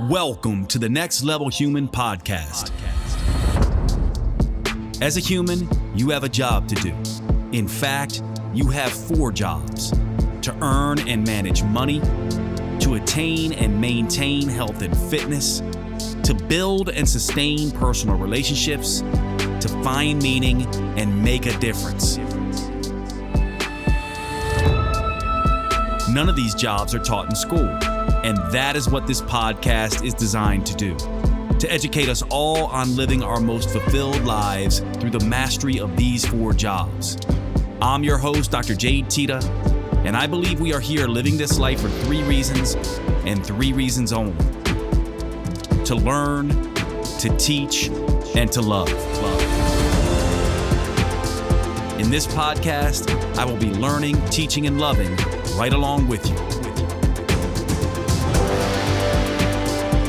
Welcome to the Next Level Human podcast. As a human, you have a job to do. In fact, you have 4 jobs: to earn and manage money, to attain and maintain health and fitness, to build and sustain personal relationships, to find meaning and make a difference. None of these jobs are taught in school, and that is what this podcast is designed to do: to educate us all on living our most fulfilled lives through the mastery of these 4 jobs. I'm your host, Dr. Jade, Teta, and I believe we are here living this life for 3 reasons, and 3 reasons only: to learn, to teach, and to love. In this podcast, I will be learning, teaching, and loving right along with you.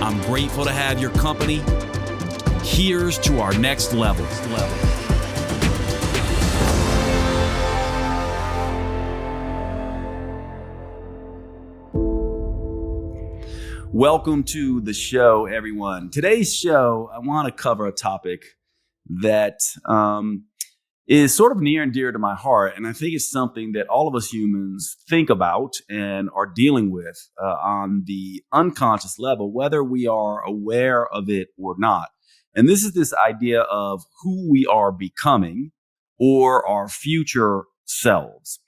I'm grateful to have your company. Here's to our next level. Welcome to the show, everyone. Today's show, I want to cover a topic that is sort of near and dear to my heart, and I think it's something that all of us humans think about and are dealing with on the unconscious level, whether we are aware of it or not. And this is this idea of who we are becoming, or our future selves.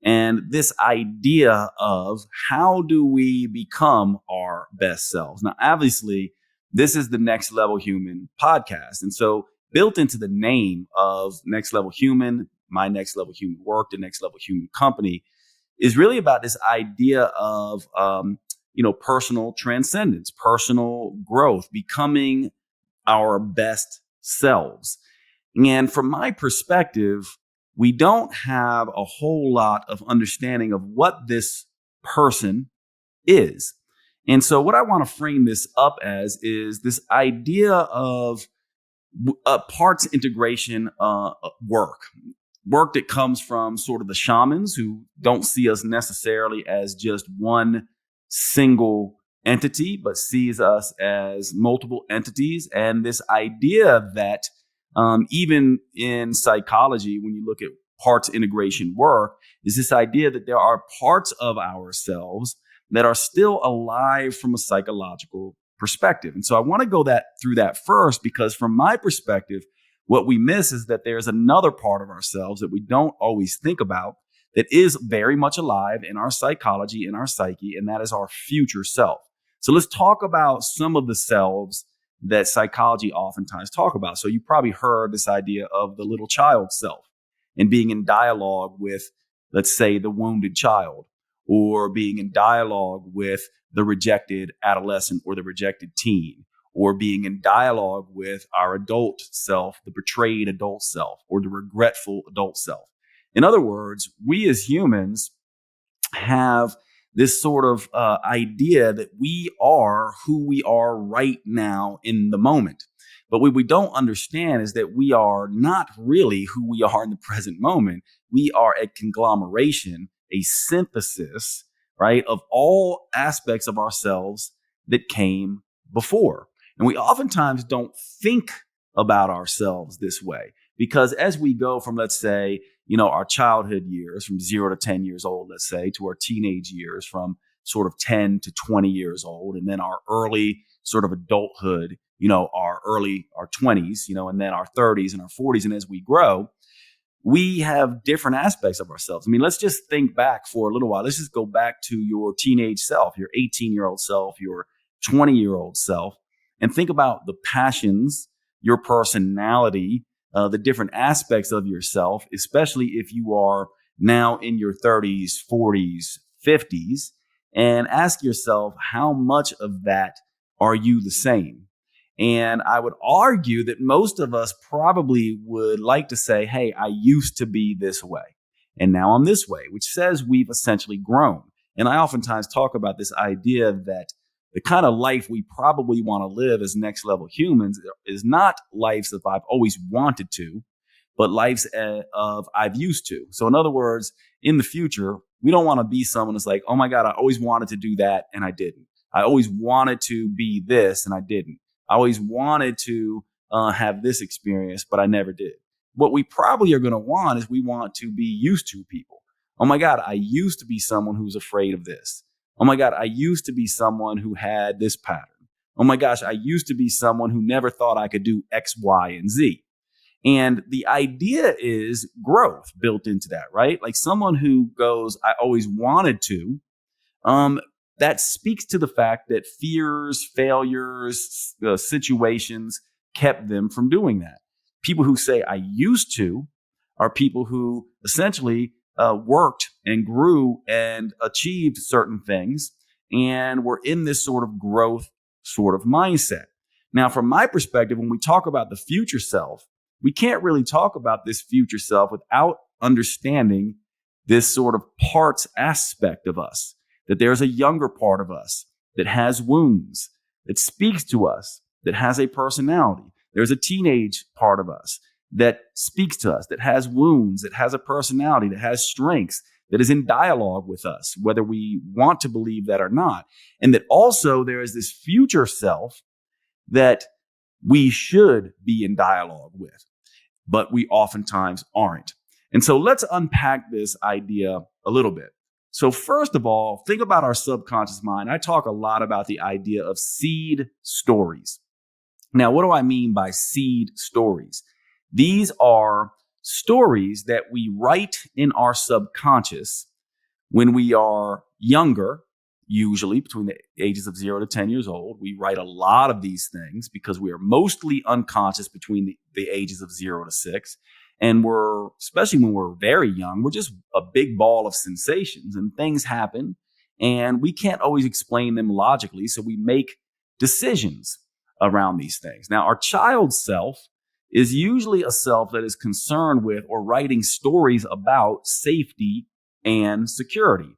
And this idea of how do we become our best selves. Now, obviously, this is the Next Level Human podcast. And so built into the name of Next Level Human, my Next Level Human work, the Next Level Human company, is really about this idea of, personal transcendence, personal growth, becoming our best selves. And from my perspective, we don't have a whole lot of understanding of what this person is. And so what I want to frame this up as is this idea of parts integration work that comes from sort of the shamans who don't see us necessarily as just one single entity, but sees us as multiple entities. And this idea that even in psychology, when you look at parts integration work, is this idea that there are parts of ourselves that are still alive from a psychological perspective. And so I want to go through that first, because from my perspective, what we miss is that there's another part of ourselves that we don't always think about that is very much alive in our psychology, in our psyche, and that is our future self. So let's talk about some of the selves that psychology oftentimes talk about. So you probably heard this idea of the little child self and being in dialogue with, let's say, the wounded child, or being in dialogue with the rejected adolescent or the rejected teen, or being in dialogue with our adult self, the betrayed adult self, or the regretful adult self. In other words, we as humans have this sort of idea that we are who we are right now in the moment. But what we don't understand is that we are not really who we are in the present moment. We are a conglomeration, a synthesis, right, of all aspects of ourselves that came before. And we oftentimes don't think about ourselves this way, because as we go from, let's say, our childhood years from 0 to 10 years old, let's say, to our teenage years from sort of 10 to 20 years old, and then our early sort of adulthood, our 20s, and then our 30s and our 40s. And as we grow, we have different aspects of ourselves. I mean, let's just think back for a little while. Let's just go back to your teenage self, your 18-year-old self, your 20-year-old self, and think about the passions, your personality, the different aspects of yourself, especially if you are now in your 30s, 40s, 50s, and ask yourself, how much of that are you the same? And I would argue that most of us probably would like to say, hey, I used to be this way, and now I'm this way, which says we've essentially grown. And I oftentimes talk about this idea that the kind of life we probably want to live as next level humans is not lives that I've always wanted to, but lives of I've used to. So in other words, in the future, we don't want to be someone that's like, oh my God, I always wanted to do that and I didn't. I always wanted to be this and I didn't. I always wanted to have this experience, but I never did. What we probably are going to want is we want to be used to people. Oh my God, I used to be someone who's afraid of this. Oh my God, I used to be someone who had this pattern. Oh my gosh, I used to be someone who never thought I could do X, Y, and Z. And the idea is growth built into that, right? Like someone who goes, I always wanted to, um, that speaks to the fact that fears, failures, situations kept them from doing that. People who say, I used to, are people who essentially worked and grew and achieved certain things and were in this sort of growth sort of mindset. Now, from my perspective, when we talk about the future self, we can't really talk about this future self without understanding this sort of parts aspect of us, that there's a younger part of us that has wounds, that speaks to us, that has a personality. There's a teenage part of us that speaks to us, that has wounds, that has a personality, that has strengths, that is in dialogue with us, whether we want to believe that or not. And that also there is this future self that we should be in dialogue with, but we oftentimes aren't. And so let's unpack this idea a little bit. So first of all, think about our subconscious mind. I talk a lot about the idea of seed stories. Now, what do I mean by seed stories? These are stories that we write in our subconscious when we are younger, usually between the ages of 0 to 10 years old. We write a lot of these things because we are mostly unconscious between the ages of 0 to 6. And we're, especially when we're very young, we're just a big ball of sensations and things happen and we can't always explain them logically. So we make decisions around these things. Now, our child self is usually a self that is concerned with or writing stories about safety and security.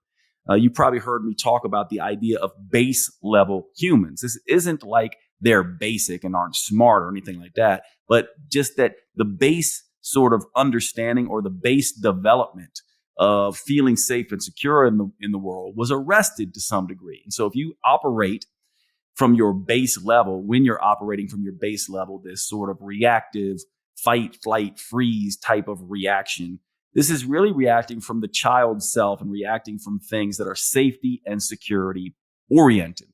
You probably heard me talk about the idea of base level humans. This isn't like they're basic and aren't smart or anything like that, but just that the base sort of understanding or the base development of feeling safe and secure in the world was arrested to some degree. And so if you operate from your base level, when you're operating from your base level, this sort of reactive fight, flight, freeze type of reaction, this is really reacting from the child self and reacting from things that are safety and security oriented.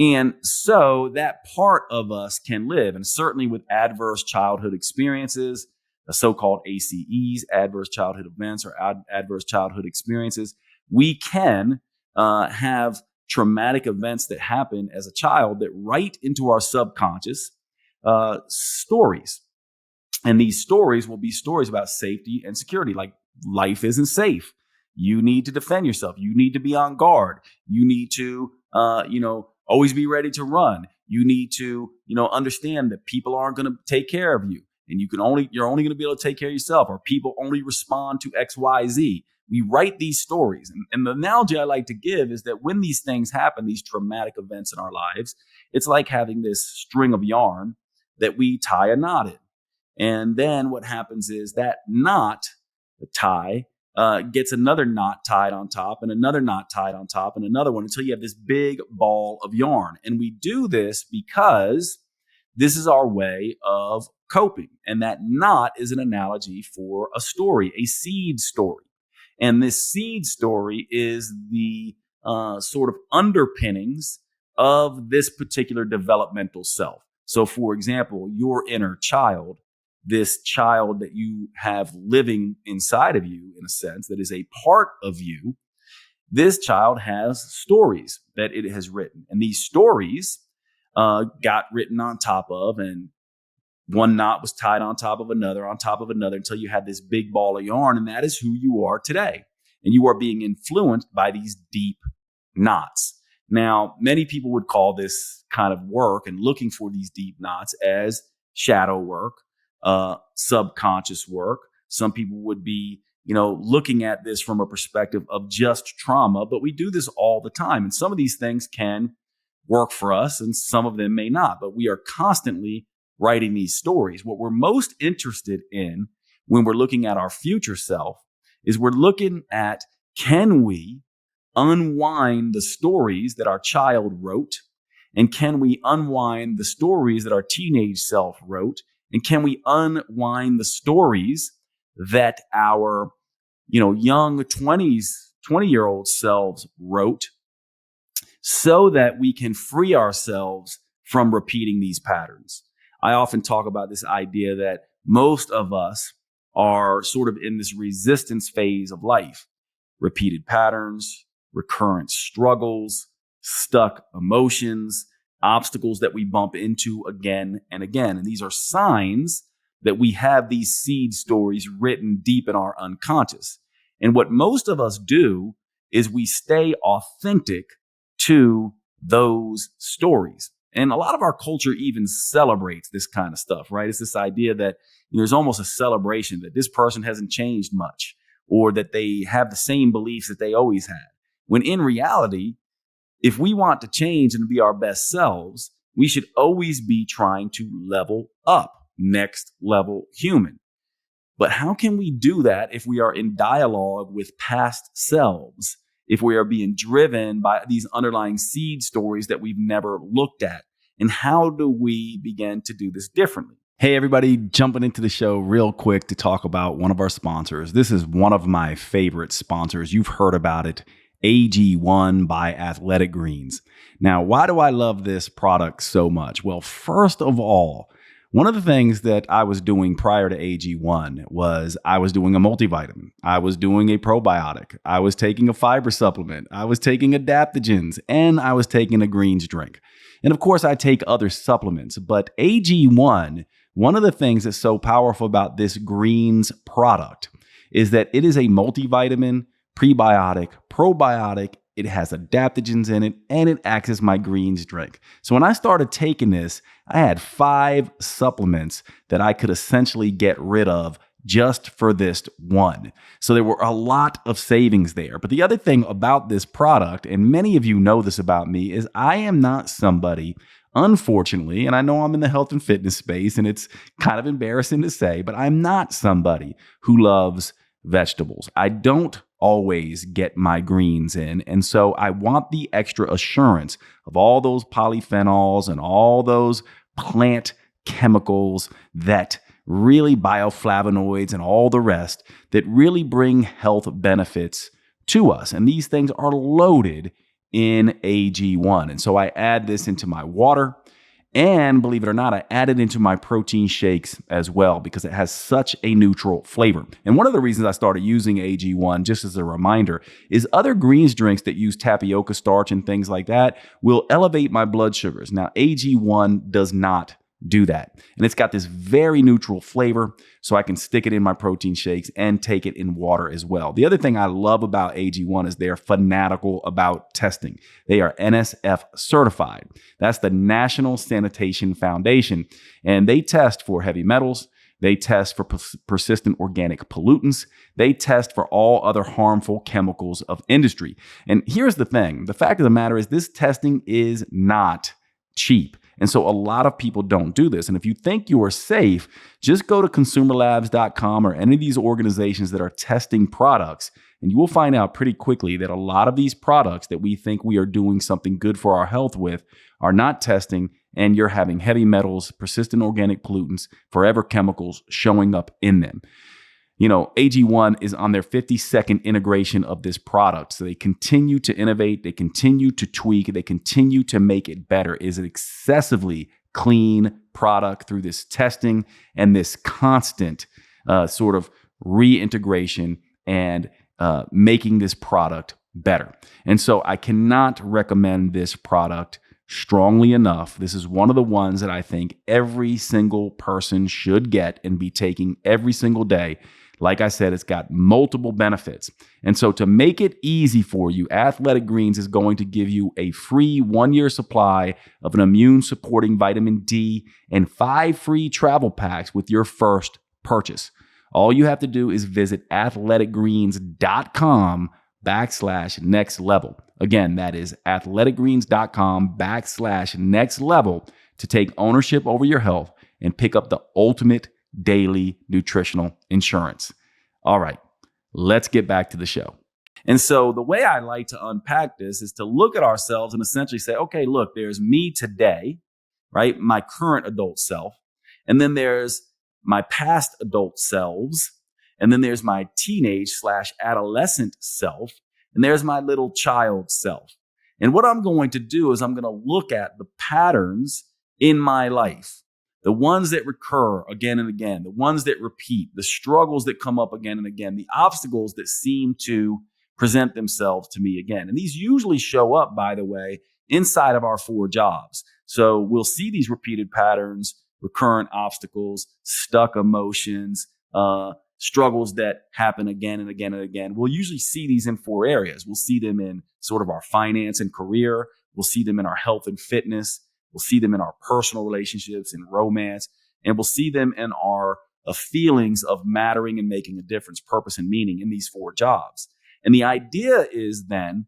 And so that part of us can live, and certainly with adverse childhood experiences, the so-called ACEs, adverse childhood events or adverse childhood experiences, we can have traumatic events that happen as a child that write into our subconscious stories. And these stories will be stories about safety and security, like life isn't safe. You need to defend yourself. You need to be on guard. You need to, always be ready to run. You need to, understand that people aren't going to take care of you, and you're only going to be able to take care of yourself, or people only respond to X, Y, Z. We write these stories. And the analogy I like to give is that when these things happen, these traumatic events in our lives, it's like having this string of yarn that we tie a knot in. And then what happens is that knot, the tie, gets another knot tied on top and another knot tied on top and another one until you have this big ball of yarn. And we do this because this is our way of coping. And that knot is an analogy for a story, a seed story. And this seed story is the sort of underpinnings of this particular developmental self. So, for example, your inner child, this child that you have living inside of you, in a sense, that is a part of you, this child has stories that it has written. And these stories got written on top of, and one knot was tied on top of another until you had this big ball of yarn. And that is who you are today. And you are being influenced by these deep knots. Now, many people would call this kind of work and looking for these deep knots as shadow work, subconscious work. Some people would be, looking at this from a perspective of just trauma, but we do this all the time. And some of these things can work for us and some of them may not, but we are constantly writing these stories. What we're most interested in when we're looking at our future self is we're looking at, can we unwind the stories that our child wrote? And can we unwind the stories that our teenage self wrote? And can we unwind the stories that our, young 20-year-old selves wrote, so that we can free ourselves from repeating these patterns? I often talk about this idea that most of us are sort of in this resistance phase of life. Repeated patterns, recurrent struggles, stuck emotions, obstacles that we bump into again and again. And these are signs that we have these seed stories written deep in our unconscious. And what most of us do is we stay authentic to those stories. And a lot of our culture even celebrates this kind of stuff, right? It's this idea that there's almost a celebration that this person hasn't changed much, or that they have the same beliefs that they always had. When in reality, if we want to change and be our best selves, we should always be trying to level up, next level human. But how can we do that if we are in dialogue with past selves? If we are being driven by these underlying seed stories that we've never looked at? And how do we begin to do this differently? Hey, everybody, jumping into the show real quick to talk about one of our sponsors. This is one of my favorite sponsors. You've heard about it, AG1 by Athletic Greens. Now, why do I love this product so much? Well, first of all, one of the things that I was doing prior to AG1 was I was doing a multivitamin. I was doing a probiotic. I was taking a fiber supplement. I was taking adaptogens, and I was taking a greens drink. And of course, I take other supplements. But AG1, one of the things that's so powerful about this greens product is that it is a multivitamin, prebiotic, probiotic. It has adaptogens in it, and it acts as my greens drink. So when I started taking this, I had 5 supplements that I could essentially get rid of just for this one. So there were a lot of savings there. But the other thing about this product, and many of you know this about me, is I am not somebody, unfortunately, and I know I'm in the health and fitness space, and it's kind of embarrassing to say, but I'm not somebody who loves vegetables. I don't always get my greens in. And so I want the extra assurance of all those polyphenols and all those plant chemicals that really bioflavonoids and all the rest that really bring health benefits to us. And these things are loaded in AG1. And so I add this into my water. And believe it or not, I add it into my protein shakes as well because it has such a neutral flavor. And one of the reasons I started using AG1, just as a reminder, is other greens drinks that use tapioca starch and things like that will elevate my blood sugars. Now, AG1 does not do that. And it's got this very neutral flavor, so I can stick it in my protein shakes and take it in water as well. The other thing I love about AG1 is they're fanatical about testing. They are NSF certified. That's the National Sanitation Foundation. And they test for heavy metals. They test for persistent organic pollutants. They test for all other harmful chemicals of industry. And here's the thing. The fact of the matter is this testing is not cheap. And so a lot of people don't do this. And if you think you are safe, just go to consumerlabs.com or any of these organizations that are testing products, and you will find out pretty quickly that a lot of these products that we think we are doing something good for our health with are not testing, and you're having heavy metals, persistent organic pollutants, forever chemicals showing up in them. You know, AG1 is on their 52nd integration of this product. So they continue to innovate, they continue to tweak, they continue to make it better. It is an excessively clean product through this testing and this constant sort of reintegration and making this product better. And so I cannot recommend this product strongly enough. This is one of the ones that I think every single person should get and be taking every single day. Like I said, it's got multiple benefits. And so to make it easy for you, Athletic Greens is going to give you a free 1-year supply of an immune supporting vitamin D and 5 free travel packs with your first purchase. All you have to do is visit athleticgreens.com/next level. Again, that is athleticgreens.com/next level to take ownership over your health and pick up the ultimate daily nutritional insurance. All right, let's get back to the show. And so the way I like to unpack this is to look at ourselves and essentially say, okay, look, there's me today, right? My current adult self. And then there's my past adult selves. And then there's my teenage/adolescent self. And there's my little child self. And what I'm going to do is I'm going to look at the patterns in my life, the ones that recur again and again, the ones that repeat, the struggles that come up again and again, the obstacles that seem to present themselves to me again. And these usually show up, by the way, inside of our 4 jobs. So we'll see these repeated patterns, recurrent obstacles, stuck emotions, struggles that happen again and again and again. We'll usually see these in 4 areas. We'll see them in sort of our finance and career. We'll see them in our health and fitness. We'll see them in our personal relationships and romance. And we'll see them in our feelings of mattering and making a difference, purpose and meaning in these 4 jobs. And the idea is then,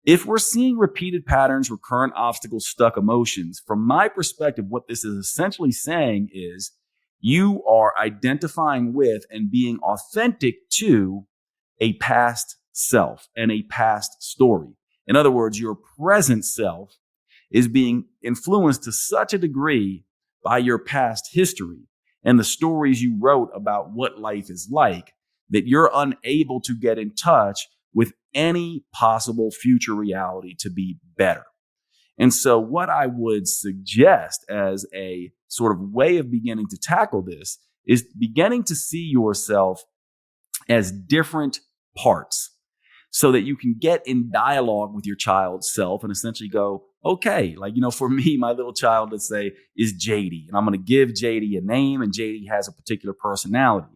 if we're seeing repeated patterns, recurrent obstacles, stuck emotions, from my perspective, what this is essentially saying is you are identifying with and being authentic to a past self and a past story. In other words, your present self is being influenced to such a degree by your past history and the stories you wrote about what life is like that you're unable to get in touch with any possible future reality to be better. And so what I would suggest as a sort of way of beginning to tackle this is beginning to see yourself as different parts so that you can get in dialogue with your child's self and essentially go, okay, like, for me, my little child, let's say, is Jade. And I'm going to give Jade a name, and Jade has a particular personality.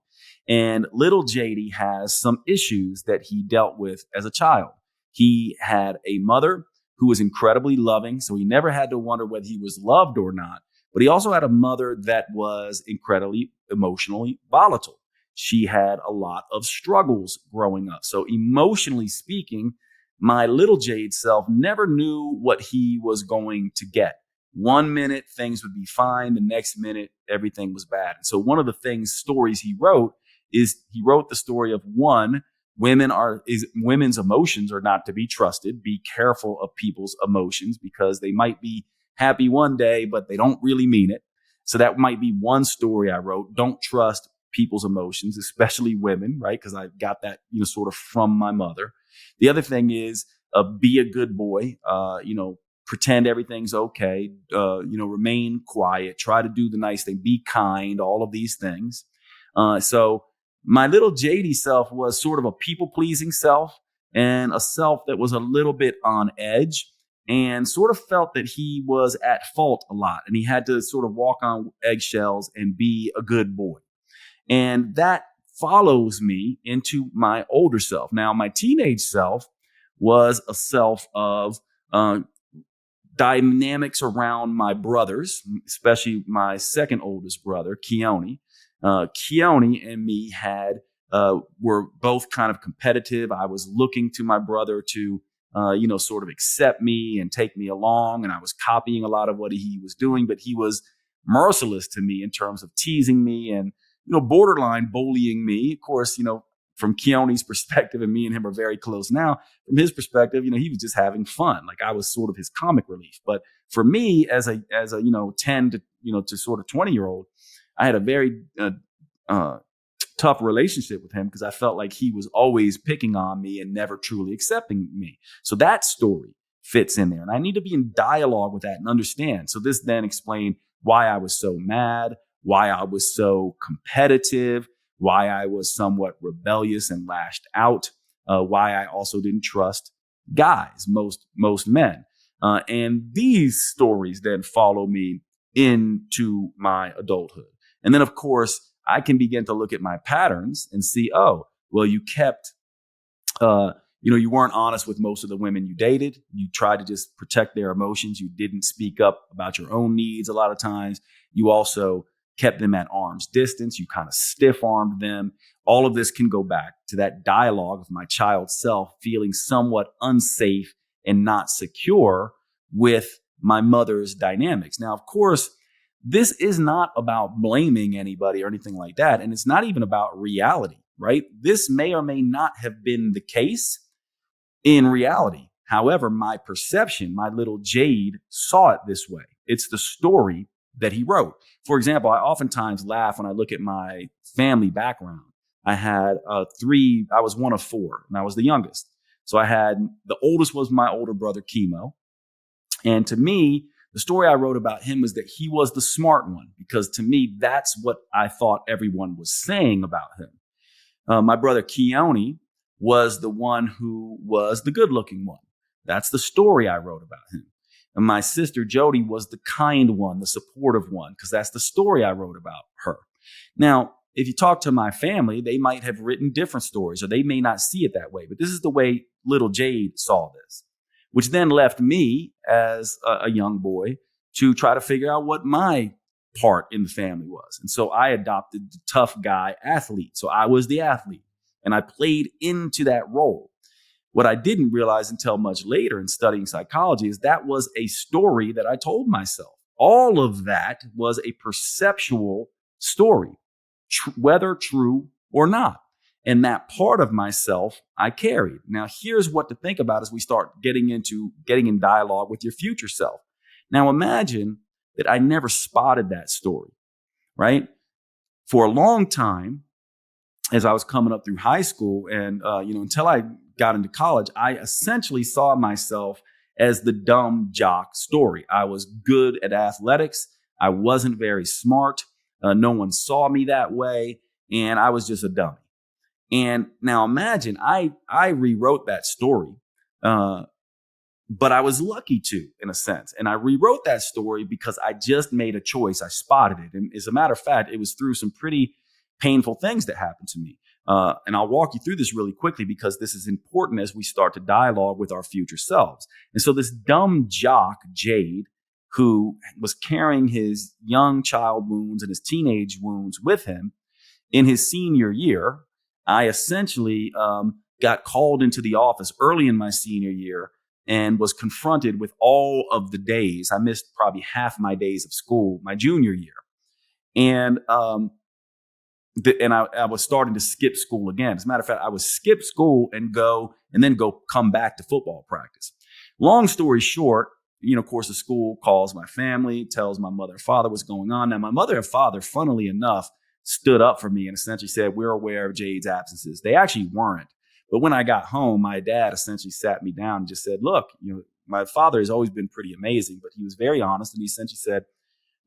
And little Jade has some issues that he dealt with as a child. He had a mother who was incredibly loving, so he never had to wonder whether he was loved or not. But he also had a mother that was incredibly emotionally volatile. She had a lot of struggles growing up. So emotionally speaking, my little Jade self never knew what he was going to get. One minute, things would be fine. The next minute, everything was bad. And so one of the stories he wrote is he wrote the story of women's emotions are not to be trusted. Be careful of people's emotions because they might be happy one day, but they don't really mean it. So that might be one story I wrote. Don't trust people's emotions, especially women, right? Because I got that, sort of from my mother. The other thing is be a good boy, pretend everything's okay, remain quiet, try to do the nice thing, be kind, all of these things. So my little Jady self was sort of a people-pleasing self and a self that was a little bit on edge and sort of felt that he was at fault a lot and he had to sort of walk on eggshells and be a good boy. And that follows me into my older self. Now, my teenage self was a self of dynamics around my brothers, especially my second oldest brother, Keone. Keone and me were both kind of competitive. I was looking to my brother to, sort of accept me and take me along. And I was copying a lot of what he was doing, but he was merciless to me in terms of teasing me and, borderline bullying me. Of course, from Keone's perspective, and me and him are very close now. From his perspective, he was just having fun. Like I was sort of his comic relief. But for me, as a 10 to sort of 20-year-old, I had a very tough relationship with him because I felt like he was always picking on me and never truly accepting me. So that story fits in there, and I need to be in dialogue with that and understand. So this then explained why I was so mad, why I was so competitive, why I was somewhat rebellious and lashed out, why I also didn't trust guys, most men. And these stories then follow me into my adulthood. And then, of course, I can begin to look at my patterns and see, oh, well, you kept, you weren't honest with most of the women you dated. You tried to just protect their emotions. You didn't speak up about your own needs a lot of times. You also kept them at arm's distance. You kind of stiff-armed them. All of this can go back to that dialogue of my child self feeling somewhat unsafe and not secure with my mother's dynamics. Now, of course, this is not about blaming anybody or anything like that. And it's not even about reality, right? This may or may not have been the case, in reality. However, my perception, my little Jade saw it this way. It's the story that he wrote. For example, I oftentimes laugh when I look at my family background. I had I was one of four, and I was the youngest. So the oldest was my older brother, Chemo. And to me, the story I wrote about him was that he was the smart one, because to me, that's what I thought everyone was saying about him. My brother Keone was the one who was the good looking one. That's the story I wrote about him. And my sister Jody was the kind one, the supportive one, because that's the story I wrote about her. Now, if you talk to my family, they might have written different stories, or they may not see it that way. But this is the way little Jade saw this, which then left me as a young boy to try to figure out what my part in the family was. And so I adopted the tough guy athlete. So I was the athlete, and I played into that role. What I didn't realize until much later in studying psychology is that was a story that I told myself. All of that was a perceptual story, whether true or not. And that part of myself I carried. Now, here's what to think about as we start getting in dialogue with your future self. Now, imagine that I never spotted that story, right? For a long time, as I was coming up through high school and, until I got into college, I essentially saw myself as the dumb jock story. I was good at athletics. I wasn't very smart. No one saw me that way. And I was just a dummy. And now imagine I rewrote that story, but I was lucky to, in a sense. And I rewrote that story because I just made a choice. I spotted it. And as a matter of fact, it was through some pretty painful things that happened to me. And I'll walk you through this really quickly because this is important as we start to dialogue with our future selves. And so this dumb jock, Jade, who was carrying his young child wounds and his teenage wounds with him in his senior year, I essentially got called into the office early in my senior year and was confronted with all of the days. I missed probably half my days of school my junior year. And I was starting to skip school again. As a matter of fact, I would skip school and then come back to football practice. Long story short, of course, the school calls my family, tells my mother and father what's going on. Now, my mother and father, funnily enough, stood up for me and essentially said, we're aware of Jade's absences. They actually weren't. But when I got home, my dad essentially sat me down and just said, look, my father has always been pretty amazing, but he was very honest. And he essentially said,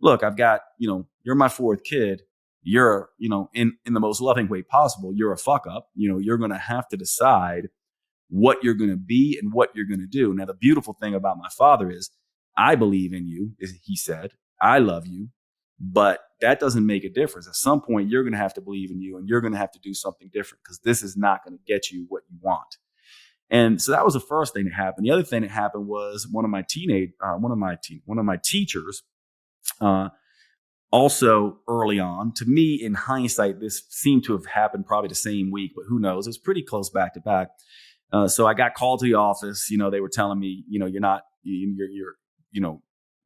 look, I've got, you're my fourth kid. You're, in the most loving way possible, you're a fuck up. You're going to have to decide what you're going to be and what you're going to do. Now, the beautiful thing about my father is I believe in you, he said. I love you. But that doesn't make a difference. At some point, you're going to have to believe in you and you're going to have to do something different because this is not going to get you what you want. And so that was the first thing that happened. The other thing that happened was one of my teachers, also early on, to me, in hindsight, this seemed to have happened probably the same week, but who knows? It was pretty close back to back. So I got called to the office. They were telling me,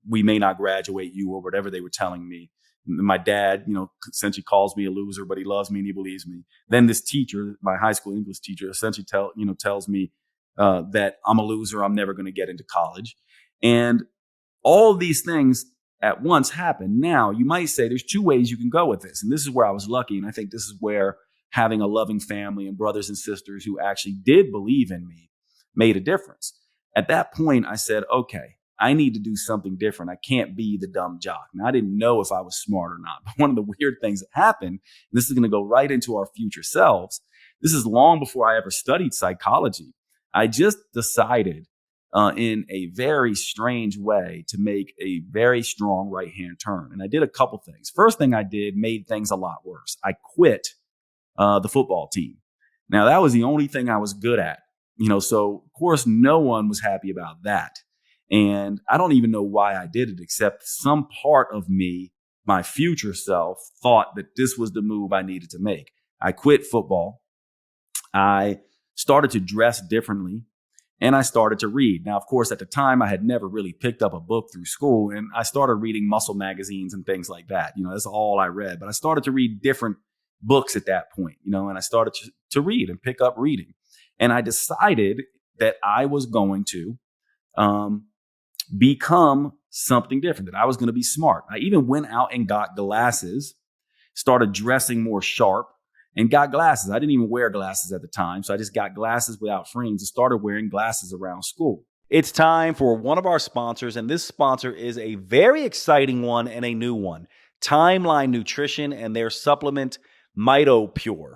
we may not graduate you or whatever they were telling me. My dad, essentially calls me a loser, but he loves me and he believes me. Then this teacher, my high school English teacher, essentially tells me that I'm a loser. I'm never going to get into college. And all of these things at once happen. Now, you might say there's two ways you can go with this. And this is where I was lucky. And I think this is where having a loving family and brothers and sisters who actually did believe in me made a difference. At that point, I said, okay, I need to do something different. I can't be the dumb jock. Now, I didn't know if I was smart or not. But one of the weird things that happened, and this is going to go right into our future selves. This is long before I ever studied psychology. I just decided in a very strange way to make a very strong right-hand turn. And I did a couple things. First thing I did made things a lot worse. I quit the football team. Now, that was the only thing I was good at. So of course, no one was happy about that. And I don't even know why I did it, except some part of me, my future self, thought that this was the move I needed to make. I quit football. I started to dress differently and I started to read. Now, of course, at the time, I had never really picked up a book through school and I started reading muscle magazines and things like that. That's all I read. But I started to read different books at that point, and I started to read and pick up reading. And I decided that I was going to become something different, that I was going to be smart. I even went out and got glasses, started dressing more sharp, and got glasses. I didn't even wear glasses at the time, so I just got glasses without frames and started wearing glasses around school. It's time for one of our sponsors, and this sponsor is a very exciting one and a new one, Timeline Nutrition and their supplement, MitoPure.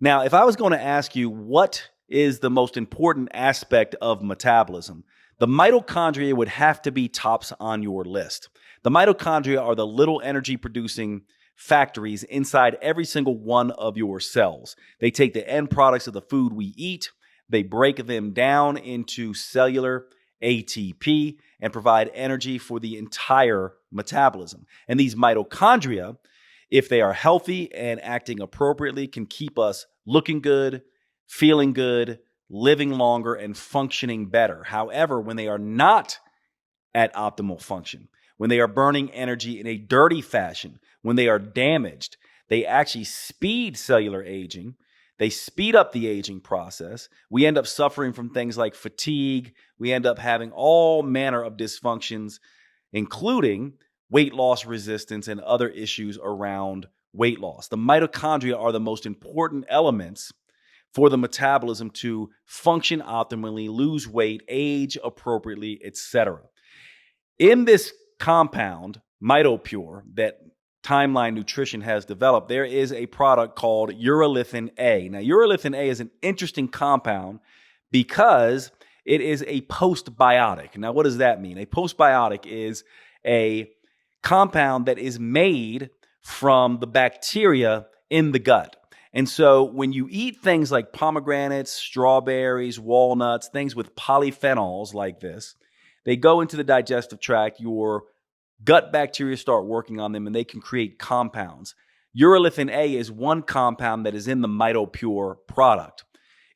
Now, if I was going to ask you what is the most important aspect of metabolism, the mitochondria would have to be tops on your list. The mitochondria are the little energy-producing factories inside every single one of your cells. They take the end products of the food we eat, they break them down into cellular ATP and provide energy for the entire metabolism. And these mitochondria, if they are healthy and acting appropriately, can keep us looking good, feeling good, living longer, and functioning better. However, when they are not at optimal function, when they are burning energy in a dirty fashion, when they are damaged, they actually speed cellular aging. They speed up the aging process. We end up suffering from things like fatigue. We end up having all manner of dysfunctions, including weight loss resistance and other issues around weight loss. The mitochondria are the most important elements for the metabolism to function optimally, lose weight, age appropriately, etc. In this compound, MitoPure, that Timeline Nutrition has developed, there is a product called urolithin A. Now, urolithin A is an interesting compound because it is a postbiotic. Now, what does that mean? A postbiotic is a compound that is made from the bacteria in the gut. And so when you eat things like pomegranates, strawberries, walnuts, things with polyphenols like this, they go into the digestive tract, your gut bacteria start working on them, and they can create compounds. Urolithin A is one compound that is in the MitoPure product.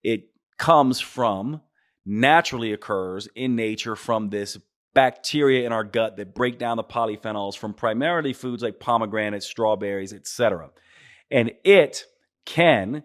It comes from, naturally occurs in nature from this bacteria in our gut that break down the polyphenols from primarily foods like pomegranates, strawberries, etc. And it can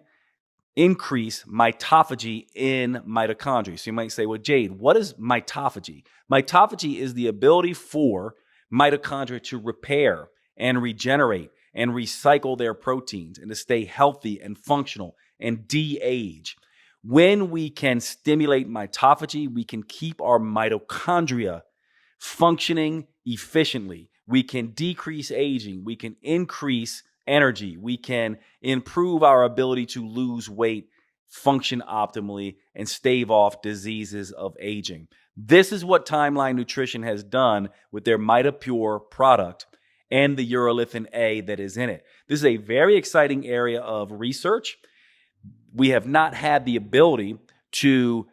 increase mitophagy in mitochondria. So you might say, well, Jade, what is mitophagy? Mitophagy is the ability for mitochondria to repair and regenerate and recycle their proteins and to stay healthy and functional and de-age. When we can stimulate mitophagy, we can keep our mitochondria functioning efficiently. We can decrease aging. We can increase energy. We can improve our ability to lose weight, function optimally, and stave off diseases of aging. This is what Timeline Nutrition has done with their MitoPure product and the urolithin A that is in it. This is a very exciting area of research. We have not had the ability to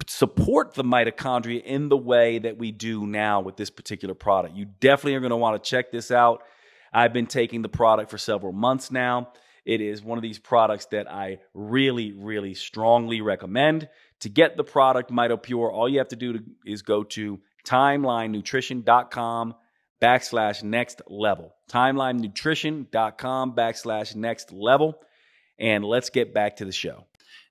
support the mitochondria in the way that we do now with this particular product. You definitely are going to want to check this out. I've been taking the product for several months now. It is one of these products that I really, really strongly recommend. To get the product MitoPure, all you have to do is go to timelinenutrition.com/next level. timelinenutrition.com/next level. And let's get back to the show.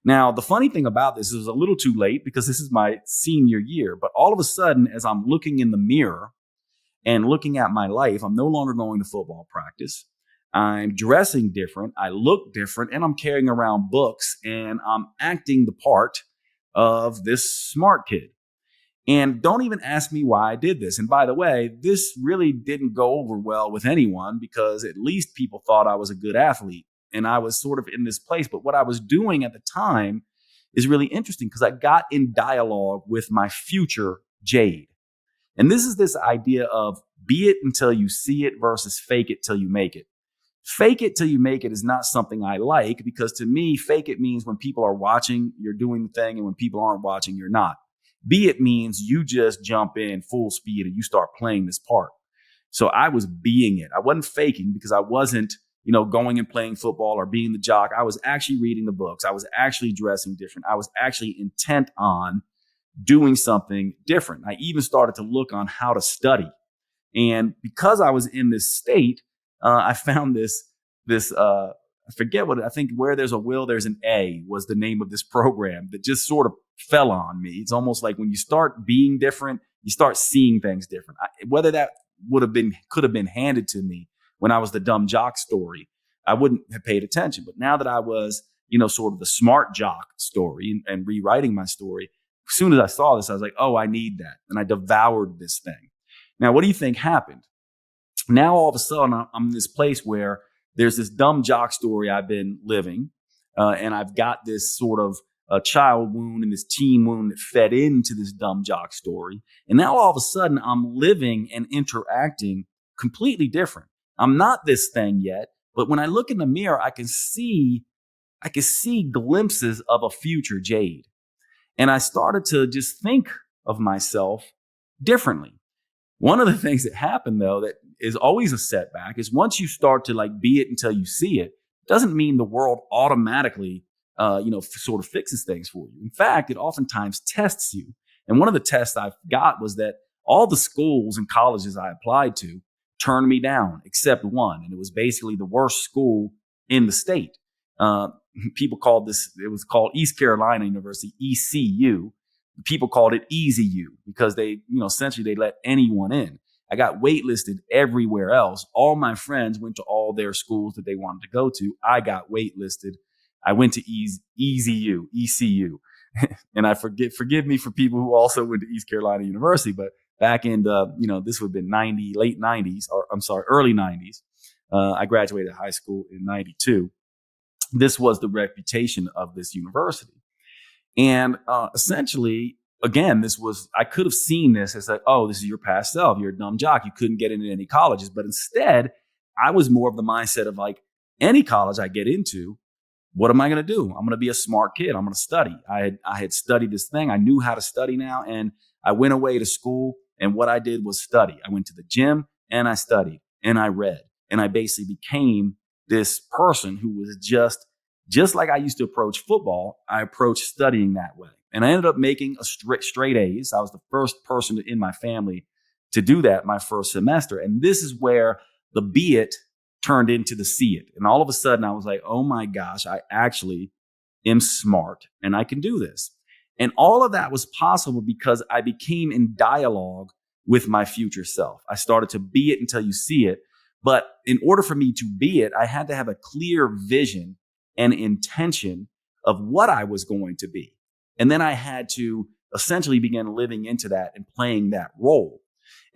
Now, the funny thing about this is a little too late because this is my senior year. But all of a sudden, as I'm looking in the mirror and looking at my life, I'm no longer going to football practice. I'm dressing different. I look different, and I'm carrying around books, and I'm acting the part of this smart kid. And don't even ask me why I did this. And by the way, this really didn't go over well with anyone because at least people thought I was a good athlete. And I was sort of in this place. But what I was doing at the time is really interesting because I got in dialogue with my future Jade. And this is this idea of be it until you see it versus fake it till you make it. Fake it till you make it is not something I like because to me, fake it means when people are watching, you're doing the thing, and when people aren't watching, you're not. Be it means you just jump in full speed and you start playing this part. So I was being it. I wasn't faking because I wasn't, going and playing football or being the jock. I was actually reading the books. I was actually dressing different. I was actually intent on doing something different. I even started to look on how to study. And because I was in this state, I found this I forget what I think. Where there's a will, there's an A was the name of this program that just sort of fell on me. It's almost like when you start being different, you start seeing things different. Whether that could have been handed to me when I was the dumb jock story, I wouldn't have paid attention. But now that I was, sort of the smart jock story and rewriting my story, as soon as I saw this, I was like, oh, I need that. And I devoured this thing. Now, what do you think happened? Now, all of a sudden, I'm in this place where there's this dumb jock story I've been living, and I've got this sort of child wound and this teen wound that fed into this dumb jock story. And now all of a sudden, I'm living and interacting completely different. I'm not this thing yet, but when I look in the mirror, I can see glimpses of a future Jade. And I started to just think of myself differently. One of the things that happened, though, that is always a setback is once you start to be it until you see it, doesn't mean the world automatically, sort of fixes things for you. In fact, it oftentimes tests you. And one of the tests I got was that all the schools and colleges I applied to turned me down except one. And it was basically the worst school in the state. People called it was called East Carolina University, ECU. People called it Easy U because they, essentially they let anyone in. I got waitlisted everywhere else. All my friends went to all their schools that they wanted to go to. I got waitlisted. I went to Easy U, ECU. And I forgive me for people who also went to East Carolina University, but back in this would have been late 90s, or I'm sorry, early 90s. I graduated high school in 92. This was the reputation of this university. And essentially, again, I could have seen this as oh, this is your past self. You're a dumb jock. You couldn't get into any colleges. But instead, I was more of the mindset of any college I get into, what am I going to do? I'm going to be a smart kid. I'm going to study. I had studied this thing. I knew how to study now. And I went away to school. And what I did was study. I went to the gym and I studied and I read. And I basically became this person who was just like I used to approach football, I approached studying that way. And I ended up making a straight A's. I was the first person in my family to do that my first semester. And this is where the be it turned into the see it. And all of a sudden I was like, oh my gosh, I actually am smart and I can do this. And all of that was possible because I became in dialogue with my future self. I started to be it until you see it. But in order for me to be it, I had to have a clear vision and intention of what I was going to be. And then I had to essentially begin living into that and playing that role.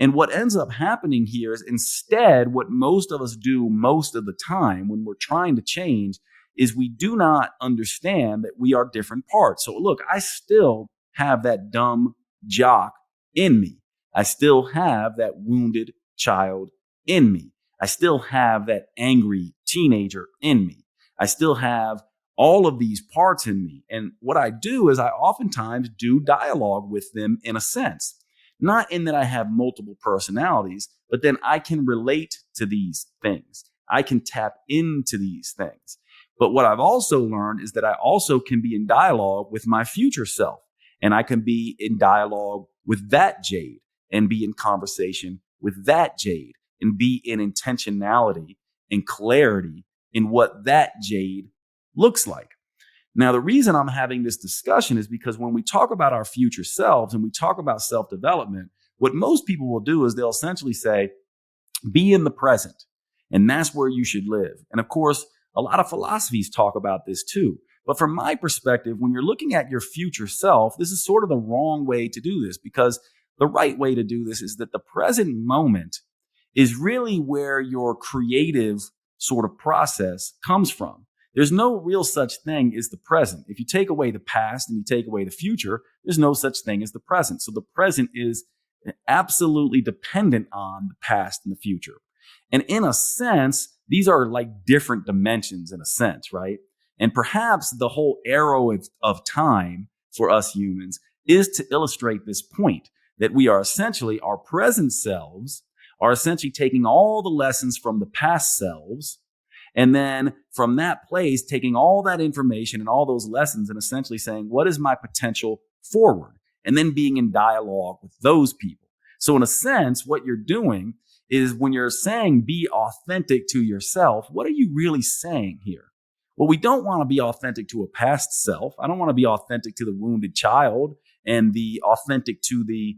And what ends up happening here is instead, what most of us do most of the time when we're trying to change is we do not understand that we are different parts. So look, I still have that dumb jock in me. I still have that wounded child in me. I still have that angry teenager in me. I still have all of these parts in me. And what I do is I oftentimes do dialogue with them in a sense, not in that I have multiple personalities, but then I can relate to these things. I can tap into these things. But what I've also learned is that I also can be in dialogue with my future self, and I can be in dialogue with that Jade and be in conversation with that Jade and be in intentionality and clarity in what that Jade looks like. Now, the reason I'm having this discussion is because when we talk about our future selves and we talk about self-development, what most people will do is they'll essentially say, be in the present. And that's where you should live. And of course, a lot of philosophies talk about this too. But from my perspective, when you're looking at your future self, this is sort of the wrong way to do this, because the right way to do this is that the present moment is really where your creative sort of process comes from. There's no real such thing as the present. If you take away the past and you take away the future, there's no such thing as the present. So the present is absolutely dependent on the past and the future. And in a sense, these are like different dimensions in a sense, right? And perhaps the whole arrow of time for us humans is to illustrate this point that we are essentially, our present selves are essentially taking all the lessons from the past selves, and then from that place, taking all that information and all those lessons and essentially saying, what is my potential forward? And then being in dialogue with those people. So in a sense, what you're doing is when you're saying be authentic to yourself, what are you really saying here? Well, we don't want to be authentic to a past self. I don't want to be authentic to the wounded child and the authentic to the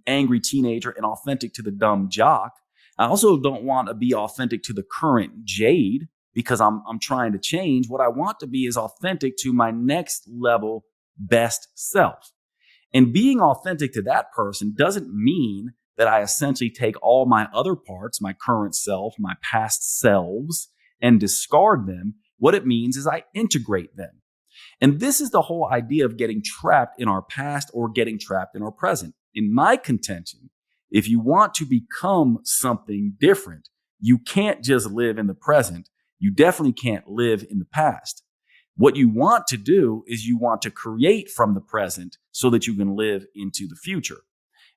angry teenager and authentic to the dumb jock. I also don't want to be authentic to the current Jade because I'm trying to change. What I want to be is authentic to my next level best self. And being authentic to that person doesn't mean that I essentially take all my other parts, my current self, my past selves, and discard them. What it means is I integrate them. And this is the whole idea of getting trapped in our past or getting trapped in our present. In my contention, if you want to become something different, you can't just live in the present. You definitely can't live in the past. What you want to do is you want to create from the present so that you can live into the future.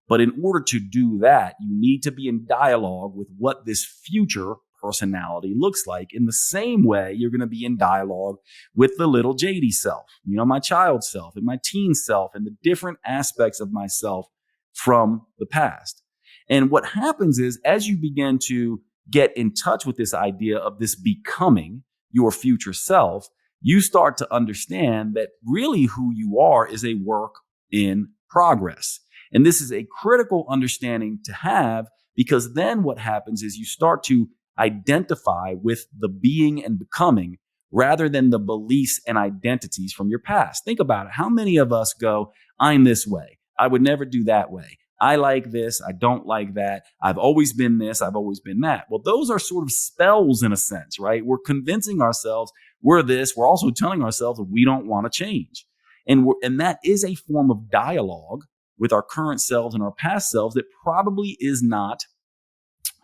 But in order to do that, you need to be in dialogue with what this future personality looks like in the same way you're going to be in dialogue with the little Jady self, my child self and my teen self and the different aspects of myself from the past. And what happens is as you begin to get in touch with this idea of this becoming your future self, you start to understand that really who you are is a work in progress. And this is a critical understanding to have because then what happens is you start to identify with the being and becoming rather than the beliefs and identities from your past. Think about it. How many of us go, I'm this way. I would never do that way. I like this. I don't like that. I've always been this. I've always been that. Well, those are sort of spells in a sense, right? We're convincing ourselves we're this. We're also telling ourselves that we don't want to change. And that is a form of dialogue with our current selves and our past selves that probably is not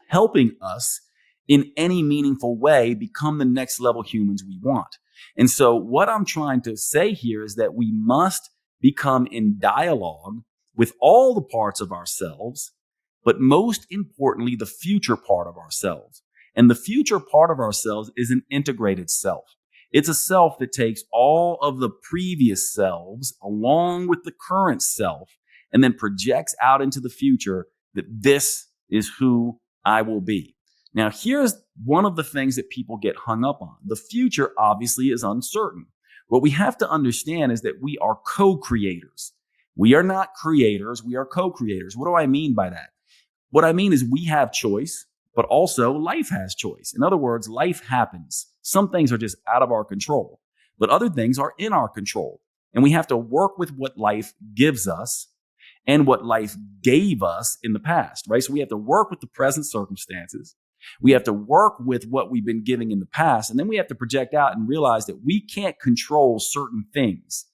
helping us in any meaningful way become the next level humans we want. And so what I'm trying to say here is that we must become in dialogue with all the parts of ourselves, but most importantly, the future part of ourselves. And the future part of ourselves is an integrated self. It's a self that takes all of the previous selves along with the current self and then projects out into the future that this is who I will be. Now, here's one of the things that people get hung up on. The future obviously is uncertain. What we have to understand is that we are co-creators. We are not creators, we are co-creators. What do I mean by that? What I mean is we have choice, but also life has choice. In other words, life happens. Some things are just out of our control, but other things are in our control. And we have to work with what life gives us and what life gave us in the past, right? So we have to work with the present circumstances. We have to work with what we've been giving in the past. And then we have to project out and realize that we can't control certain things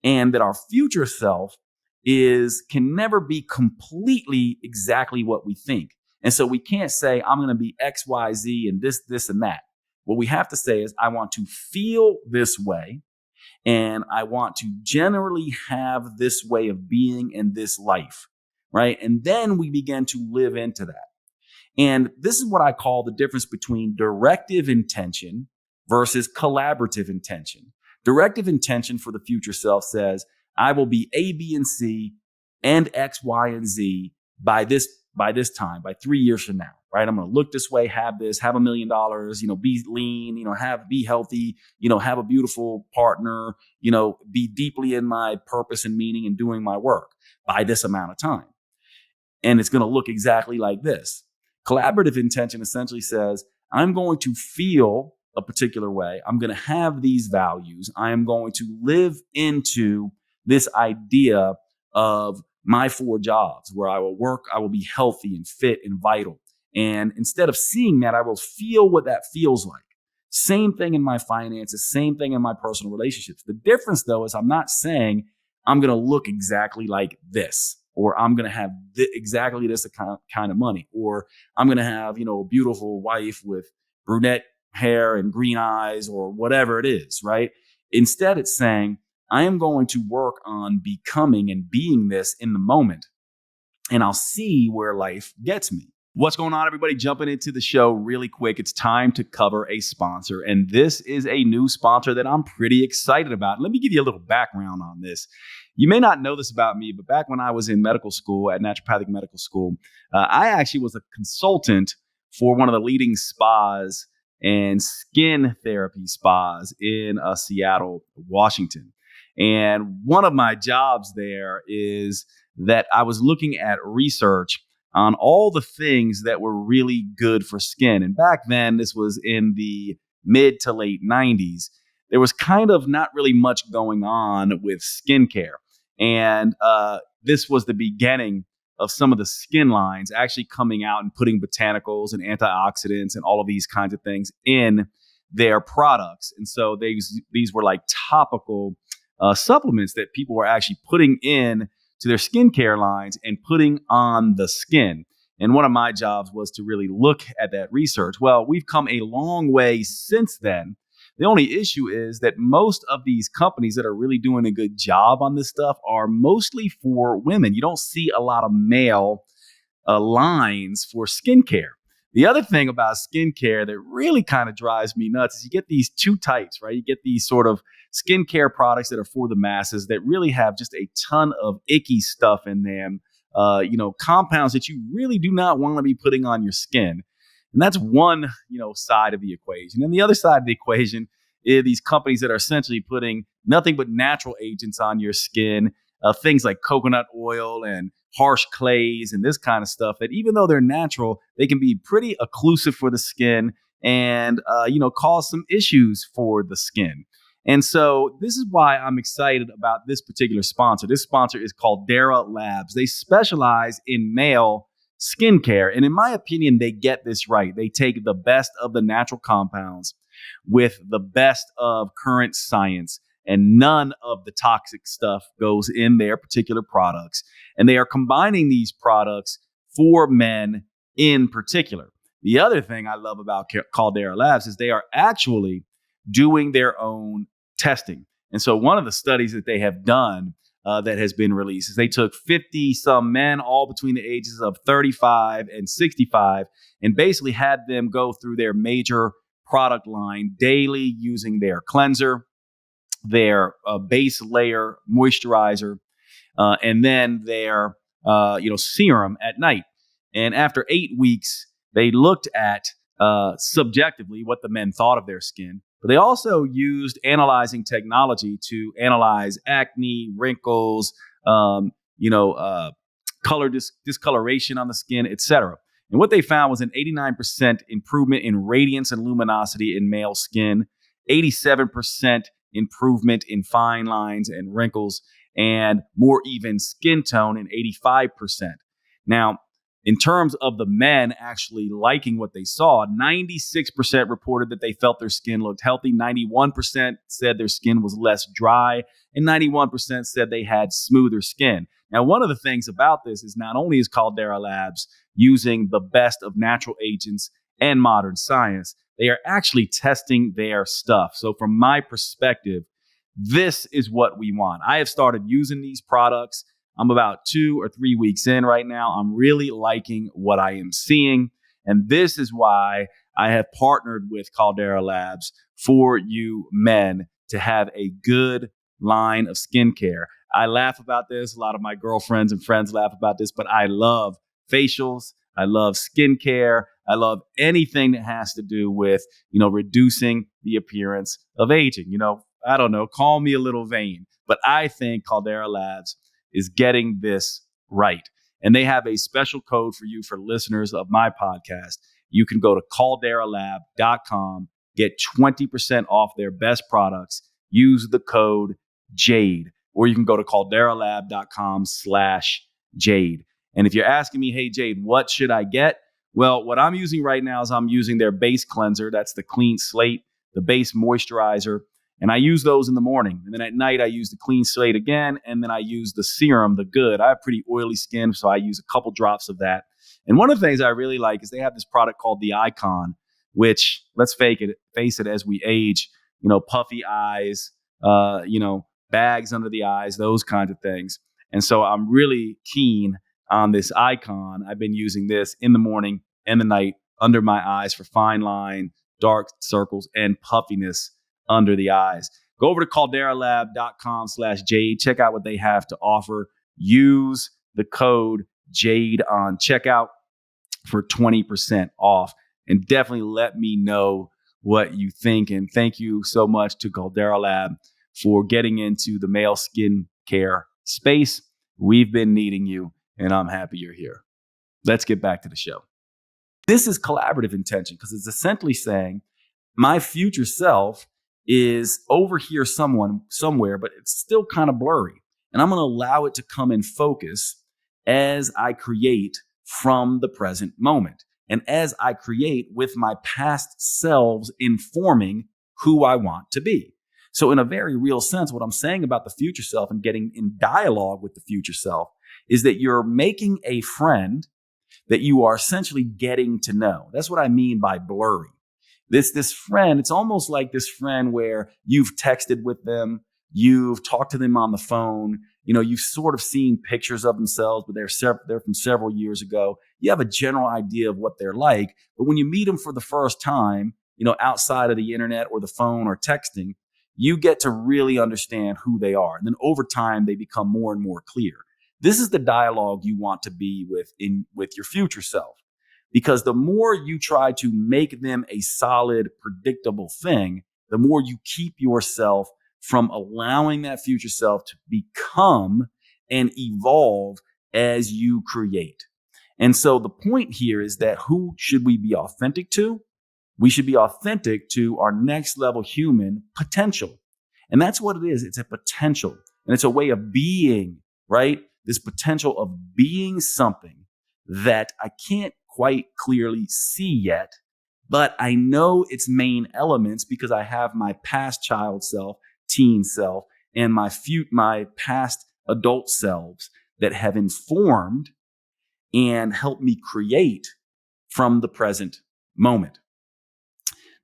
and that our future self can never be completely exactly what we think. And so we can't say, I'm going to be X, Y, Z, and this, and that. What we have to say is, I want to feel this way, and I want to generally have this way of being in this life, right? And then we begin to live into that. And this is what I call the difference between directive intention versus collaborative intention. Directive intention for the future self says, I will be A, B, and C and X, Y, and Z by this time, by 3 years from now, right? I'm going to look this way, have $1 million, be lean, be healthy, have a beautiful partner, be deeply in my purpose and meaning and doing my work by this amount of time. And it's going to look exactly like this. Collaborative intention essentially says, I'm going to feel a particular way. I'm going to have these values. I am going to live into this idea of my 4 jobs where I will work, I will be healthy and fit and vital. And instead of seeing that, I will feel what that feels like. Same thing in my finances, same thing in my personal relationships. The difference though is I'm not saying I'm going to look exactly like this, or I'm going to have exactly this kind of money, or I'm going to have, a beautiful wife with brunette hair and green eyes or whatever it is, right? Instead, it's saying, I am going to work on becoming and being this in the moment, and I'll see where life gets me. What's going on, everybody? Jumping into the show really quick. It's time to cover a sponsor, and this is a new sponsor that I'm pretty excited about. Let me give you a little background on this. You may not know this about me, but back when I was in medical school, at naturopathic medical school, I actually was a consultant for one of the leading spas and skin therapy spas in Seattle, Washington. And one of my jobs there is that I was looking at research on all the things that were really good for skin. And back then, this was in the mid to late 90s. There was kind of not really much going on with skincare. And this was the beginning of some of the skin lines actually coming out and putting botanicals and antioxidants and all of these kinds of things in their products. And so these were like topical supplements that people were actually putting in to their skincare lines and putting on the skin. And one of my jobs was to really look at that research. Well, we've come a long way since then. The only issue is that most of these companies that are really doing a good job on this stuff are mostly for women. You don't see a lot of male lines for skincare. The other thing about skincare that really kind of drives me nuts is you get these two types, right? You get these sort of skincare products that are for the masses that really have just a ton of icky stuff in them, compounds that you really do not want to be putting on your skin. And that's one, side of the equation. And the other side of the equation is these companies that are essentially putting nothing but natural agents on your skin, things like coconut oil and harsh clays and this kind of stuff that even though they're natural, they can be pretty occlusive for the skin and, cause some issues for the skin. And so this is why I'm excited about this particular sponsor. This sponsor is called Caldera Labs. They specialize in male skincare. And in my opinion, they get this right. They take the best of the natural compounds with the best of current science, and none of the toxic stuff goes in their particular products. And they are combining these products for men in particular. The other thing I love about Caldera Labs is they are actually doing their own testing. And so one of the studies that they have done that has been released is they took 50 some men, all between the ages of 35 and 65, and basically had them go through their major product line daily using their cleanser, their base layer moisturizer, and then their serum at night. And after 8 weeks, they looked at subjectively what the men thought of their skin. But they also used analyzing technology to analyze acne, wrinkles, color discoloration on the skin, etc. And what they found was an 89% improvement in radiance and luminosity in male skin, 87% improvement in fine lines and wrinkles, and more even skin tone in 85%. Now, in terms of the men actually liking what they saw, 96% reported that they felt their skin looked healthy, 91% said their skin was less dry, and 91% said they had smoother skin. Now, one of the things about this is not only is Caldera Labs using the best of natural agents and modern science, they are actually testing their stuff. So from my perspective, this is what we want. I have started using these products. I'm about 2 or 3 weeks in right now. I'm really liking what I am seeing. And this is why I have partnered with Caldera Labs for you men to have a good line of skincare. I laugh about this. A lot of my girlfriends and friends laugh about this, but I love facials. I love skincare. I love anything that has to do with, reducing the appearance of aging. I don't know, call me a little vain, but I think Caldera Labs is getting this right. And they have a special code for you for listeners of my podcast. You can go to calderalab.com, get 20% off their best products. Use the code JADE, or you can go to calderalab.com/Jade. And if you're asking me, hey, Jade, what should I get? Well, what I'm using right now is I'm using their base cleanser. That's the clean slate, the base moisturizer. And I use those in the morning. And then at night, I use the clean slate again. And then I use the serum, the good. I have pretty oily skin, so I use a couple drops of that. And one of the things I really like is they have this product called the Icon, which, let's face it, as we age, puffy eyes, bags under the eyes, those kinds of things. And so I'm really keen on this Icon. I've been using this in the morning and the night under my eyes for fine line, dark circles, and puffiness under the eyes. Go over to calderalab.com/Jade. Check out what they have to offer. Use the code Jade on checkout for 20% off. And definitely let me know what you think. And thank you so much to Caldera Lab for getting into the male skin care space. We've been needing you, and I'm happy you're here. Let's get back to the show. This is collaborative intention because it's essentially saying my future self is over here somewhere, but it's still kind of blurry. And I'm going to allow it to come in focus as I create from the present moment. And as I create with my past selves informing who I want to be. So in a very real sense, what I'm saying about the future self and getting in dialogue with the future self is that you're making a friend that you are essentially getting to know. That's what I mean by blurry. This friend, it's almost like this friend where you've texted with them, you've talked to them on the phone, you've sort of seen pictures of themselves, but they're from several years ago. You have a general idea of what they're like, but when you meet them for the first time, outside of the internet or the phone or texting, you get to really understand who they are. And then over time, they become more and more clear. This is the dialogue you want to be with your future self. Because the more you try to make them a solid, predictable thing, the more you keep yourself from allowing that future self to become and evolve as you create. And so the point here is that who should we be authentic to? We should be authentic to our next level human potential. And that's what it is. It's a potential. And it's a way of being, right? This potential of being something that I can't quite clearly see yet, but I know its main elements because I have my past child self, teen self, and my past adult selves that have informed and helped me create from the present moment.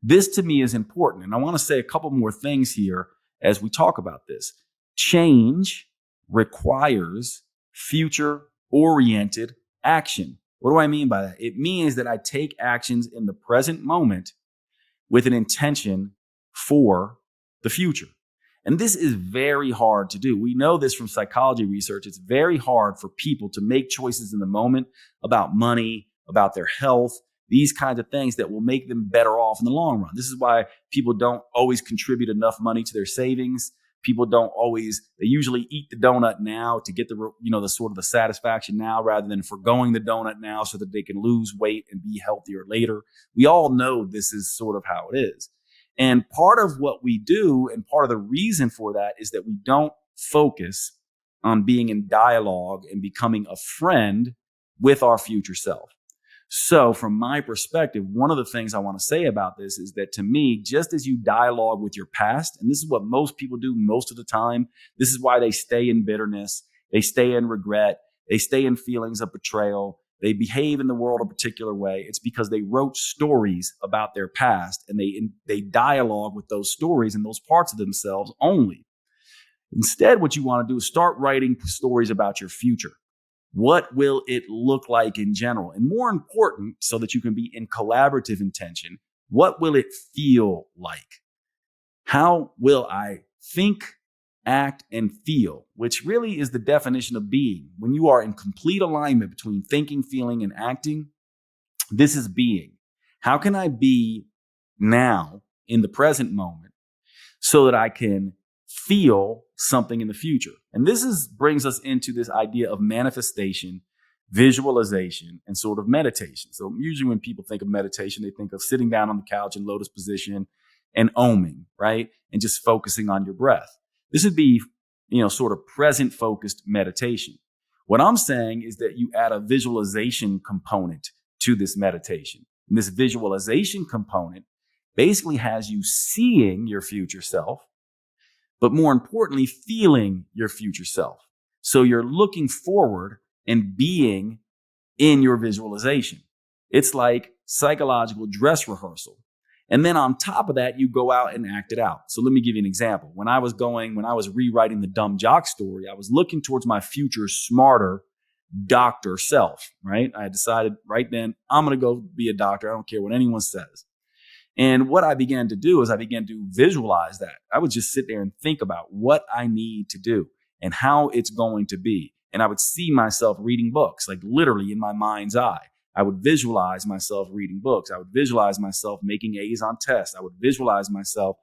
This to me is important, and I want to say a couple more things here as we talk about this. Change requires future-oriented action. What do I mean by that? It means that I take actions in the present moment with an intention for the future. And this is very hard to do. We know this from psychology research. It's very hard for people to make choices in the moment about money, about their health, these kinds of things that will make them better off in the long run. This is why people don't always contribute enough money to their savings. People they usually eat the donut now to get the sort of the satisfaction now rather than foregoing the donut now so that they can lose weight and be healthier later. We all know this is sort of how it is. And part of what we do and part of the reason for that is that we don't focus on being in dialogue and becoming a friend with our future self. So from my perspective, one of the things I want to say about this is that to me, just as you dialogue with your past, and this is what most people do most of the time, this is why they stay in bitterness, they stay in regret, they stay in feelings of betrayal, they behave in the world a particular way. It's because they wrote stories about their past and they dialogue with those stories and those parts of themselves only. Instead, what you want to do is start writing stories about your future. What will it look like in general? And more important, so that you can be in collaborative intention, what will it feel like? How will I think, act, and feel? Which really is the definition of being. When you are in complete alignment between thinking, feeling, and acting, this is being. How can I be now in the present moment so that I can feel something in the future? And this brings us into this idea of manifestation, visualization, and sort of meditation. So usually when people think of meditation, they think of sitting down on the couch in lotus position and oming, right? And just focusing on your breath. This would be, sort of present focused meditation. What I'm saying is that you add a visualization component to this meditation. And this visualization component basically has you seeing your future self, but more importantly, feeling your future self. So you're looking forward and being in your visualization. It's like psychological dress rehearsal. And then on top of that, you go out and act it out. So let me give you an example. When I was rewriting the Dumb Jock story, I was looking towards my future smarter doctor self, right? I had decided right then, I'm going to go be a doctor. I don't care what anyone says. And what I began to do is I began to visualize that. I would just sit there and think about what I need to do and how it's going to be. And I would see myself reading books, like literally in my mind's eye. I would visualize myself reading books. I would visualize myself making A's on tests. I would visualize myself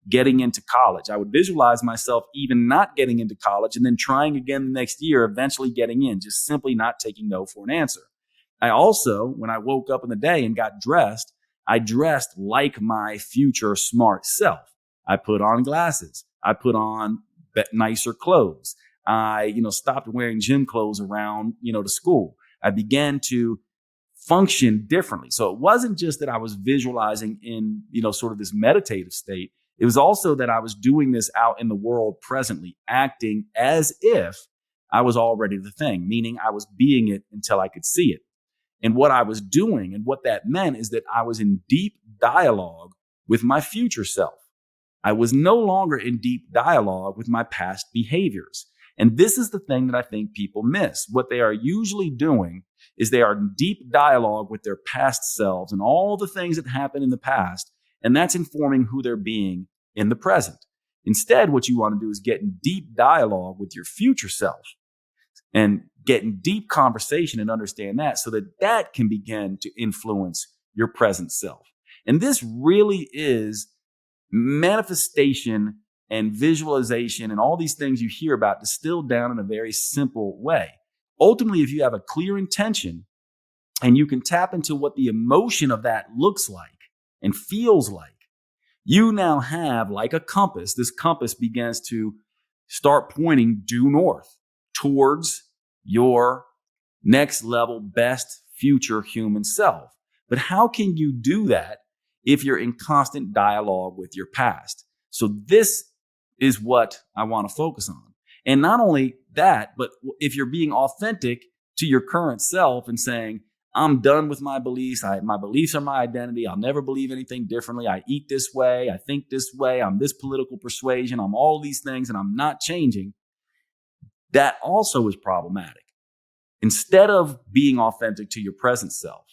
getting into college. I would visualize myself even not getting into college and then trying again the next year, eventually getting in, just simply not taking no for an answer. I also, when I woke up in the day and got dressed, I dressed like my future smart self. I put on glasses. I put on nicer clothes. I, stopped wearing gym clothes around, to school. I began to function differently. So it wasn't just that I was visualizing in, sort of this meditative state. It was also that I was doing this out in the world presently, acting as if I was already the thing, meaning I was being it until I could see it. And what I was doing and what that meant is that I was in deep dialogue with my future self. I was no longer in deep dialogue with my past behaviors. And this is the thing that I think people miss. What they are usually doing is they are in deep dialogue with their past selves and all the things that happened in the past. And that's informing who they're being in the present. Instead, what you want to do is get in deep dialogue with your future self and get in deep conversation and understand that so that that can begin to influence your present self. And this really is manifestation and visualization and all these things you hear about distilled down in a very simple way. Ultimately, if you have a clear intention and you can tap into what the emotion of that looks like and feels like, you now have, like a compass, this compass begins to start pointing due north towards your next level, best future human self. But how can you do that if you're in constant dialogue with your past? So this is what I want to focus on. And not only that, but if you're being authentic to your current self and saying, I'm done with my beliefs. My beliefs are my identity. I'll never believe anything differently. I eat this way. I think this way. I'm this political persuasion. I'm all these things and I'm not changing. That also is problematic. Instead of being authentic to your present self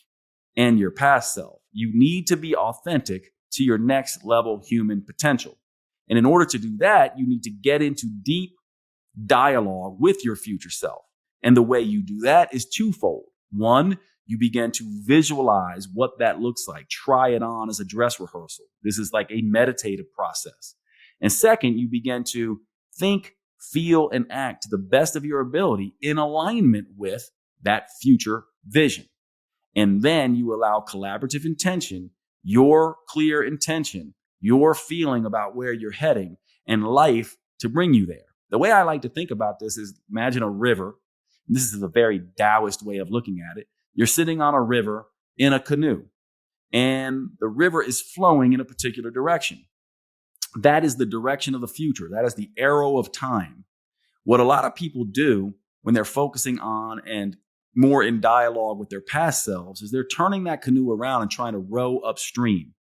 and your past self, you need to be authentic to your next level human potential. And in order to do that, you need to get into deep dialogue with your future self. And the way you do that is twofold. One, you begin to visualize what that looks like. Try it on as a dress rehearsal. This is like a meditative process. And second, you begin to think, feel, and act to the best of your ability in alignment with that future vision. And then you allow collaborative intention, your clear intention, your feeling about where you're heading, and life to bring you there. The way I like to think about this is imagine a river. This is a very Taoist way of looking at it. You're sitting on a river in a canoe, and the river is flowing in a particular direction. That is the direction of the future. That is the arrow of time. What a lot of people do when they're focusing on and more in dialogue with their past selves is they're turning that canoe around and trying to row upstream.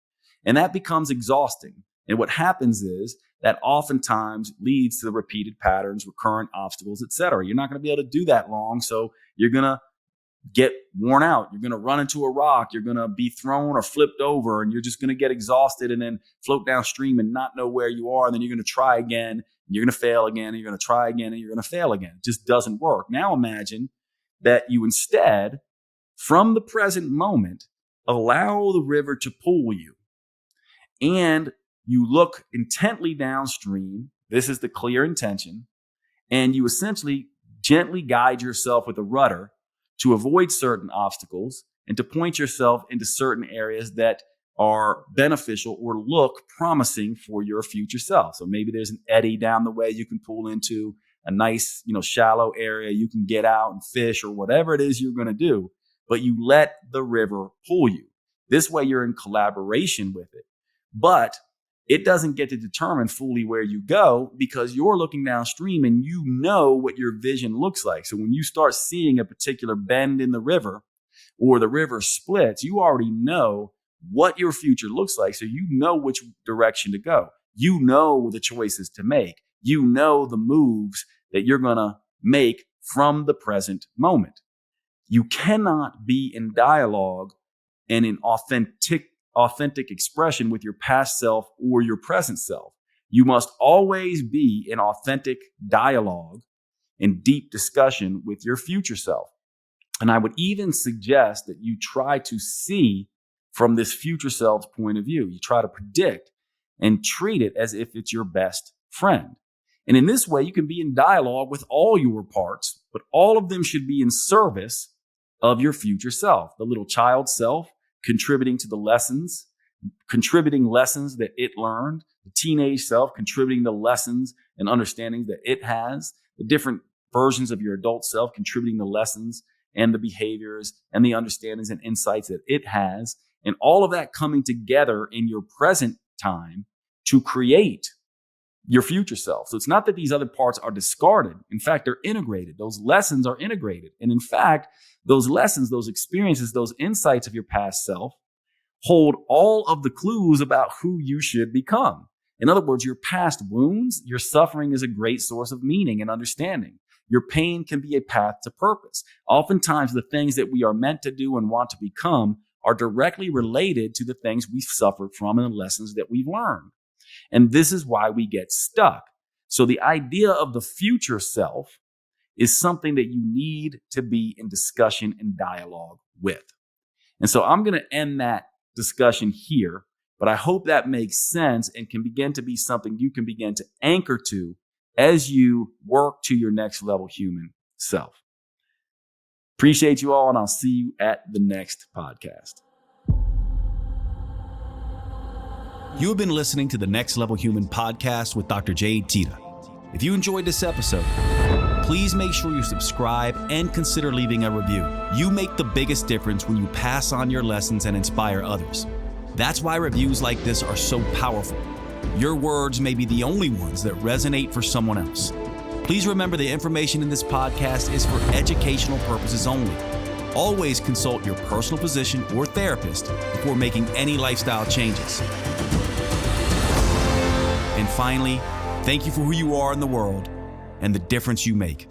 And that becomes exhausting. And what happens is that oftentimes leads to the repeated patterns, recurrent obstacles, etc. You're not going to be able to do that long. So you're going to get worn out. You're going to run into a rock. You're going to be thrown or flipped over, and you're just going to get exhausted and then float downstream and not know where you are. And then you're going to try again. And you're going to fail again. And you're going to try again. And you're going to fail again. It just doesn't work. Now imagine that you instead, from the present moment, allow the river to pull you. And you look intently downstream. This is the clear intention. And you essentially gently guide yourself with a rudder to avoid certain obstacles and to point yourself into certain areas that are beneficial or look promising for your future self. So maybe there's an eddy down the way you can pull into, a nice, shallow area you can get out and fish or whatever it is you're going to do, but you let the river pull you. This way you're in collaboration with it. But it doesn't get to determine fully where you go because you're looking downstream and you know what your vision looks like. So when you start seeing a particular bend in the river or the river splits, you already know what your future looks like. So you know which direction to go. You know the choices to make. You know the moves that you're going to make from the present moment. You cannot be in dialogue and in authentic expression with your past self or your present self. You must always be in authentic dialogue and deep discussion with your future self. And I would even suggest that you try to see from this future self's point of view. You try to predict and treat it as if it's your best friend. And in this way, you can be in dialogue with all your parts, but all of them should be in service of your future self. The little child self contributing to the lessons, contributing lessons that it learned. The teenage self contributing the lessons and understandings that it has. The different versions of your adult self contributing the lessons and the behaviors and the understandings and insights that it has. And all of that coming together in your present time to create your future self. So it's not that these other parts are discarded. In fact, they're integrated. Those lessons are integrated. And in fact, those lessons, those experiences, those insights of your past self hold all of the clues about who you should become. In other words, your past wounds, your suffering is a great source of meaning and understanding. Your pain can be a path to purpose. Oftentimes, the things that we are meant to do and want to become are directly related to the things we've suffered from and the lessons that we've learned. And this is why we get stuck. So the idea of the future self is something that you need to be in discussion and dialogue with. And so I'm going to end that discussion here, but I hope that makes sense and can begin to be something you can begin to anchor to as you work to your next level human self. Appreciate you all, and I'll see you at the next podcast. You have been listening to the Next Level Human podcast with Dr. Jade Teta. If you enjoyed this episode, please make sure you subscribe and consider leaving a review. You make the biggest difference when you pass on your lessons and inspire others. That's why reviews like this are so powerful. Your words may be the only ones that resonate for someone else. Please remember the information in this podcast is for educational purposes only. Always consult your personal physician or therapist before making any lifestyle changes. And finally, thank you for who you are in the world and the difference you make.